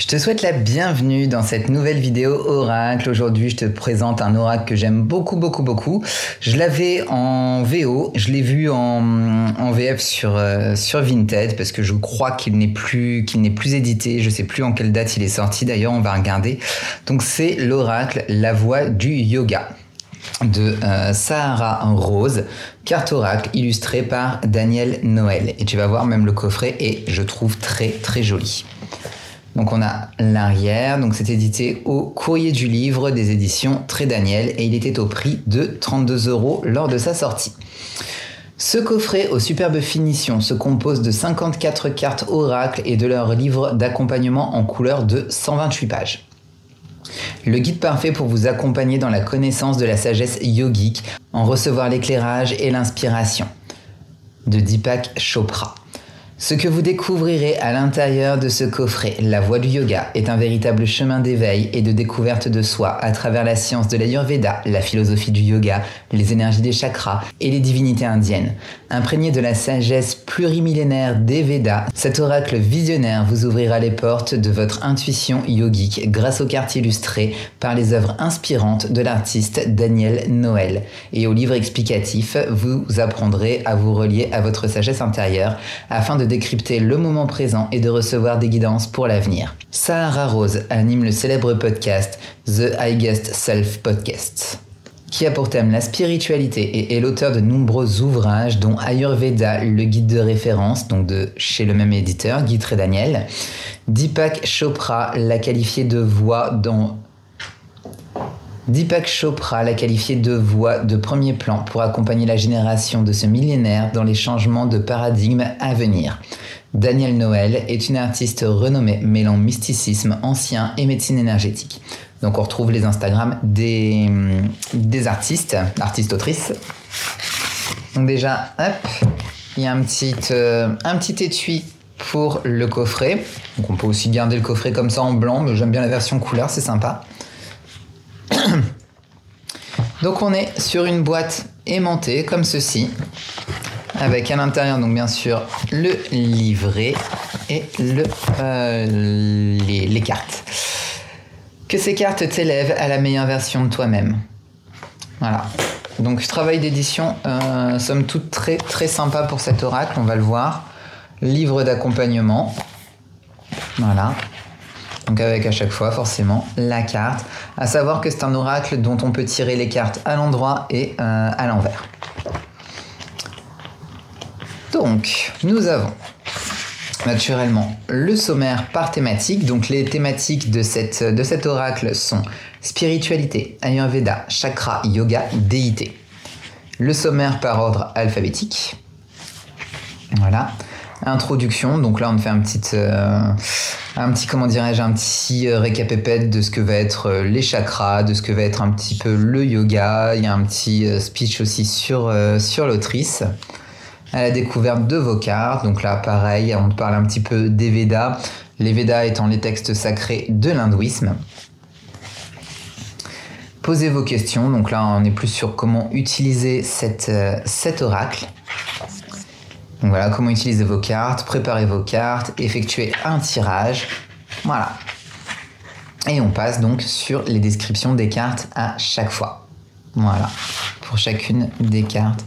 Je te souhaite la bienvenue dans cette nouvelle vidéo oracle. Aujourd'hui, je te présente un oracle que j'aime beaucoup. Je l'avais en VO, je l'ai vu en VF sur Vinted parce que je crois qu'il n'est plus édité. Je sais plus en quelle date il est sorti. D'ailleurs, on va regarder. Donc, c'est l'oracle La Voix du Yoga de Sahara Rose, carte oracle illustrée par Daniel Noël. Et tu vas voir, même le coffret est, je trouve, très joli. Donc on a l'arrière, donc c'est édité au Courrier du Livre des éditions Très Daniel et il était au prix de 32 € lors de sa sortie. Ce coffret aux superbes finitions se compose de 54 cartes oracles et de leur livre d'accompagnement en couleur de 128 pages. Le guide parfait pour vous accompagner dans la connaissance de la sagesse yogique, en recevoir l'éclairage et l'inspiration, de Deepak Chopra. Ce que vous découvrirez à l'intérieur de ce coffret, La Voix du Yoga, est un véritable chemin d'éveil et de découverte de soi à travers la science de l'Ayurveda, la philosophie du yoga, les énergies des chakras et les divinités indiennes. Imprégné de la sagesse plurimillénaire des Védas, cet oracle visionnaire vous ouvrira les portes de votre intuition yogique grâce aux cartes illustrées par les œuvres inspirantes de l'artiste Daniel Noël. Et au livre explicatif, vous apprendrez à vous relier à votre sagesse intérieure afin de décrypter le moment présent et de recevoir des guidances pour l'avenir. Sahara Rose anime le célèbre podcast The Highest Self Podcast, qui a pour thème la spiritualité et est l'auteur de nombreux ouvrages dont Ayurveda, le guide de référence, donc de chez le même éditeur, Guy Très Daniel. Deepak Chopra l'a qualifié de voix de premier plan pour accompagner la génération de ce millénaire dans les changements de paradigme à venir. Daniel Noël est une artiste renommée mêlant mysticisme ancien et médecine énergétique. Donc on retrouve les Instagram des artistes-autrices. Donc déjà, hop, il y a un petit étui pour le coffret. Donc on peut aussi garder le coffret comme ça en blanc, mais j'aime bien la version couleur, c'est sympa. Donc on est sur une boîte aimantée comme ceci, avec à l'intérieur donc bien sûr le livret et les cartes. Que ces cartes t'élèvent à la meilleure version de toi-même. Voilà. Donc travail d'édition, somme toute très sympa pour cet oracle, on va le voir. Livre d'accompagnement. Voilà. Donc avec à chaque fois forcément la carte. À savoir que c'est un oracle dont on peut tirer les cartes à l'endroit et à l'envers. Donc nous avons naturellement le sommaire par thématique. Donc les thématiques de cet oracle sont spiritualité, Ayurveda, chakra, yoga, déité. Le sommaire par ordre alphabétique. Voilà. Introduction, donc là on fait un petit récapépète de ce que va être les chakras, de ce que va être un petit peu le yoga. Il y a un petit speech aussi sur l'autrice, à la découverte de vos cartes. Donc là pareil, on parle un petit peu des Védas, les Védas étant les textes sacrés de l'hindouisme. Posez vos questions, donc là on est plus sur comment utiliser cet oracle. Donc voilà, comment utiliser vos cartes, préparer vos cartes, effectuer un tirage. Voilà. Et on passe donc sur les descriptions des cartes à chaque fois. Voilà. Pour chacune des cartes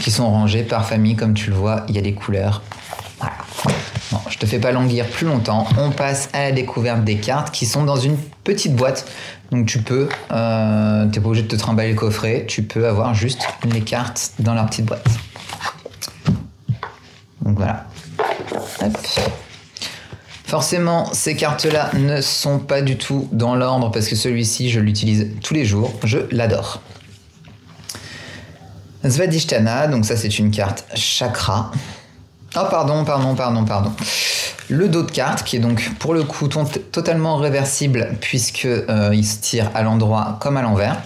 qui sont rangées par famille, comme tu le vois, il y a les couleurs. Voilà. Bon, je te fais pas languir plus longtemps. On passe à la découverte des cartes qui sont dans une petite boîte. Donc tu peux, t'es pas obligé de te trimballer le coffret, tu peux avoir juste les cartes dans leur petite boîte. Donc voilà. Hop. Forcément, ces cartes-là ne sont pas du tout dans l'ordre parce que celui-ci, je l'utilise tous les jours. Je l'adore. Svadhisthana, donc ça c'est une carte chakra. Oh pardon. Le dos de carte qui est donc pour le coup totalement réversible puisque il se tire à l'endroit comme à l'envers.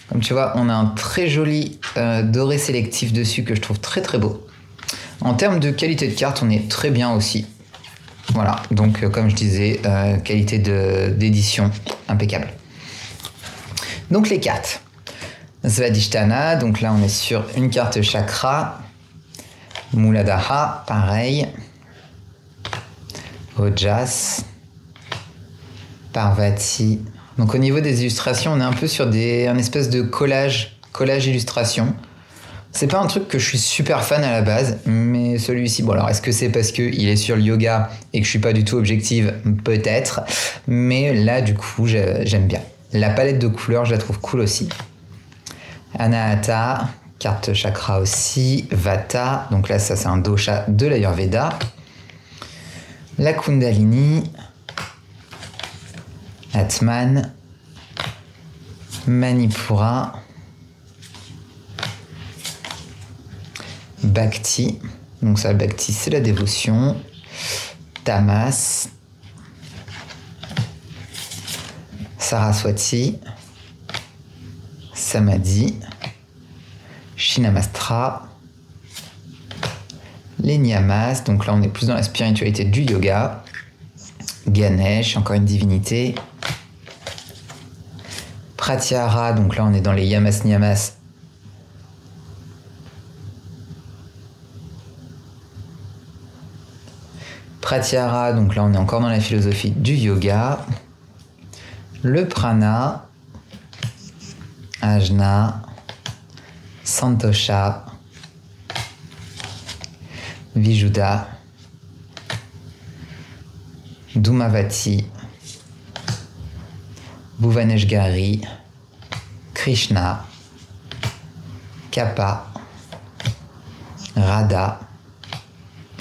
Comme tu vois, on a un très joli doré sélectif dessus que je trouve très beau. En termes de qualité de carte, on est très bien aussi. Voilà, donc comme je disais, qualité d'édition impeccable. Donc les cartes. Svadhisthana, donc là on est sur une carte chakra. Muladhara, pareil. Ojas. Parvati. Donc au niveau des illustrations, on est un peu sur un espèce de collage illustration. C'est pas un truc que je suis super fan à la base, mais celui-ci, bon alors est-ce que c'est parce qu'il est sur le yoga et que je suis pas du tout objective? Peut-être, mais là du coup j'aime bien. La palette de couleurs, je la trouve cool aussi. Anahata, carte chakra aussi, Vata, donc là ça c'est un dosha de l'Ayurveda. La Kundalini, Atman, Manipura, Bhakti, donc ça Bhakti c'est la dévotion, Tamas, Saraswati, Samadhi, Shinamastra, les Niyamas, donc là on est plus dans la spiritualité du yoga, Ganesh, encore une divinité, Pratyahara, donc là on est dans les Yamas Niyamas, Pratyahara, donc là on est encore dans la philosophie du yoga, le prana, Ajna, Santosha, Vijuda, Dhumavati, Bhuvaneshgari, Krishna, Kappa, Radha,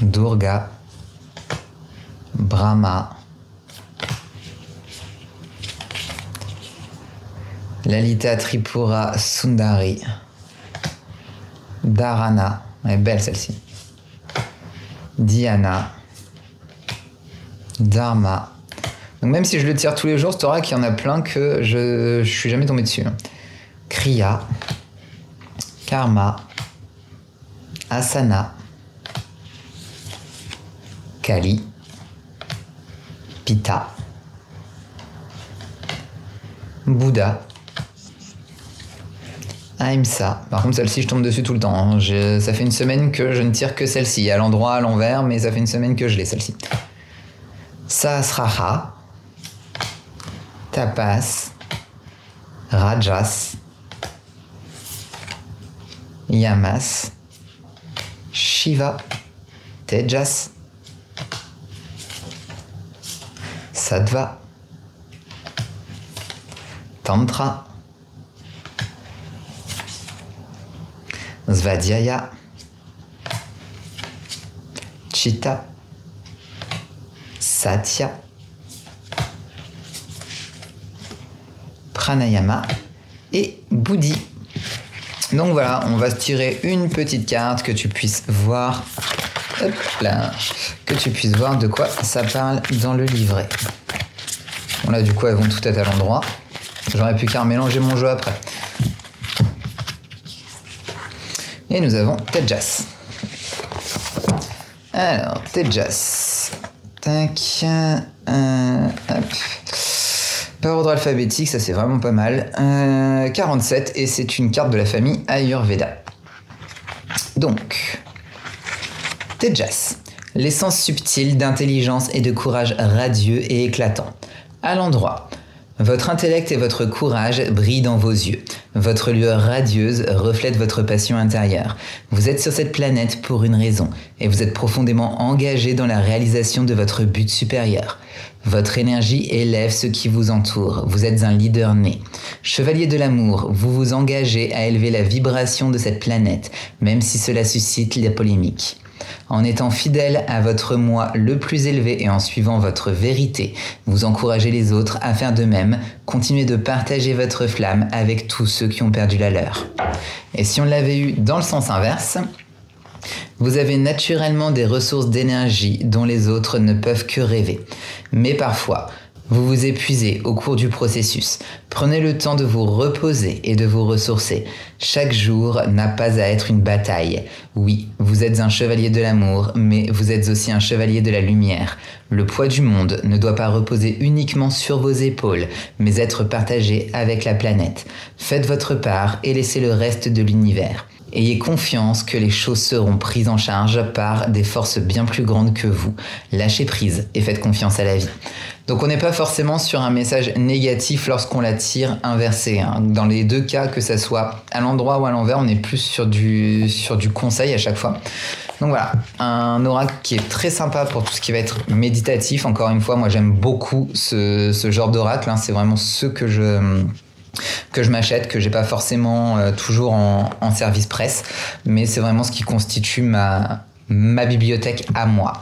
Durga, Brahma, Lalita Tripura Sundari, Dharana, elle est belle celle-ci, Dhyana, Dharma. Donc même si je le tire tous les jours, c'est vrai qu'il y en a plein que je suis jamais tombé dessus. Kriya, Karma, Asana, Kali, Pitta, Bouddha, Ahimsa. Par contre, celle-ci, je tombe dessus tout le temps. Hein. Ça fait une semaine que je ne tire que celle-ci, à l'endroit, à l'envers, mais ça fait une semaine que je l'ai, celle-ci. Sahasraha, Tapas, Rajas, Yamas, Shiva, Tejas, Sattva, Tantra, Svadhyaya, Chitta, Satya, Pranayama et Buddhi. Donc voilà, on va se tirer une petite carte que tu puisses voir, hop là, que tu puisses voir de quoi ça parle dans le livret. Bon là du coup elles vont toutes être à l'endroit. J'aurais pu qu'à mélanger mon jeu après. Et nous avons Tejas. Alors, Tejas. Tac. Hop. Par ordre alphabétique, ça c'est vraiment pas mal. 47, et c'est une carte de la famille Ayurveda. Donc, Tejas. L'essence subtile d'intelligence et de courage radieux et éclatant. À l'endroit. Votre intellect et votre courage brillent dans vos yeux. Votre lueur radieuse reflète votre passion intérieure. Vous êtes sur cette planète pour une raison, et vous êtes profondément engagé dans la réalisation de votre but supérieur. Votre énergie élève ce qui vous entoure. Vous êtes un leader né. Chevalier de l'amour, vous vous engagez à élever la vibration de cette planète, même si cela suscite la polémique. En étant fidèle à votre moi le plus élevé et en suivant votre vérité, vous encouragez les autres à faire de même. Continuez de partager votre flamme avec tous ceux qui ont perdu la leur. Et si on l'avait eu dans le sens inverse, vous avez naturellement des ressources d'énergie dont les autres ne peuvent que rêver. Mais parfois, vous vous épuisez au cours du processus. Prenez le temps de vous reposer et de vous ressourcer. Chaque jour n'a pas à être une bataille. Oui, vous êtes un chevalier de l'amour, mais vous êtes aussi un chevalier de la lumière. Le poids du monde ne doit pas reposer uniquement sur vos épaules, mais être partagé avec la planète. Faites votre part et laissez le reste de l'univers. Ayez confiance que les choses seront prises en charge par des forces bien plus grandes que vous. Lâchez prise et faites confiance à la vie. Donc on n'est pas forcément sur un message négatif lorsqu'on la tire inversée. Dans les deux cas, que ça soit à l'endroit ou à l'envers, on est plus sur du conseil à chaque fois. Donc voilà, un oracle qui est très sympa pour tout ce qui va être méditatif. Encore une fois, moi j'aime beaucoup ce genre d'oracle. C'est vraiment ceux que je m'achète, que j'ai pas forcément toujours en service presse, mais c'est vraiment ce qui constitue ma bibliothèque à moi.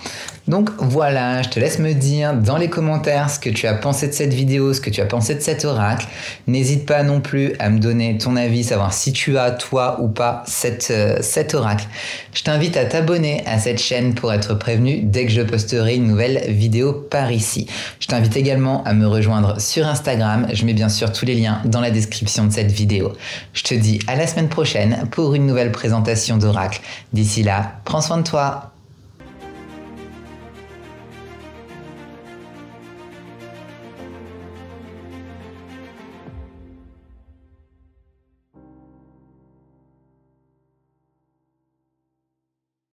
Donc voilà, je te laisse me dire dans les commentaires ce que tu as pensé de cette vidéo, ce que tu as pensé de cet oracle. N'hésite pas non plus à me donner ton avis, savoir si tu as toi ou pas cet oracle. Je t'invite à t'abonner à cette chaîne pour être prévenu dès que je posterai une nouvelle vidéo par ici. Je t'invite également à me rejoindre sur Instagram. Je mets bien sûr tous les liens dans la description de cette vidéo. Je te dis à la semaine prochaine pour une nouvelle présentation d'oracle. D'ici là, prends soin de toi.